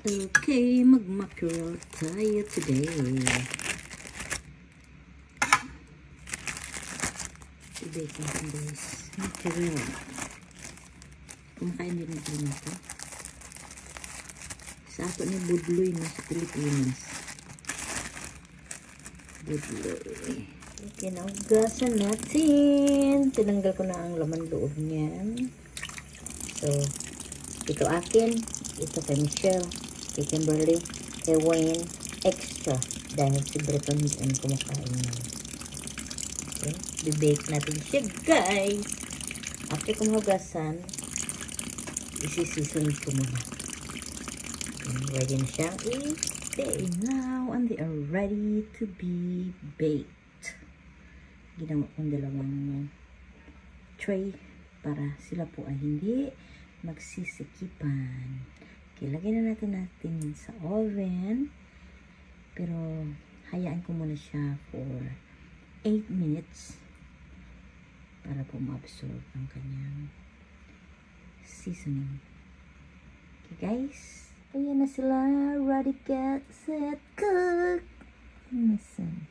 Okay, mag-mackerel tayo today. I-bake natin guys. Mackerel. Kumakain din natin ito. Sa ato ni budloy na sa Pilipinas. Budloy. Okay, naugasan natin. Tinanggal ko na ang laman loob niyan. So, ito akin. Ito kay Michelle. Kay Kimberly. Kay Wayne. Extra. Dahil si Breton ang kumakain niya. Okay. Bibake natin siya guys. After kumugasan, isi-season ko muna. Okay. Ready na siyang i-bake. Now, and they are ready to be baked. Ginawa kong dalawang tray para sila po ay hindi magsisikipan. Okay, lagyan na natin sa oven. Pero, hayaan ko muna siya for 8 minutes para po ma-absorb ang kanyang seasoning. Okay, guys. Ayan na sila. Ready, get, set, cook. Listen.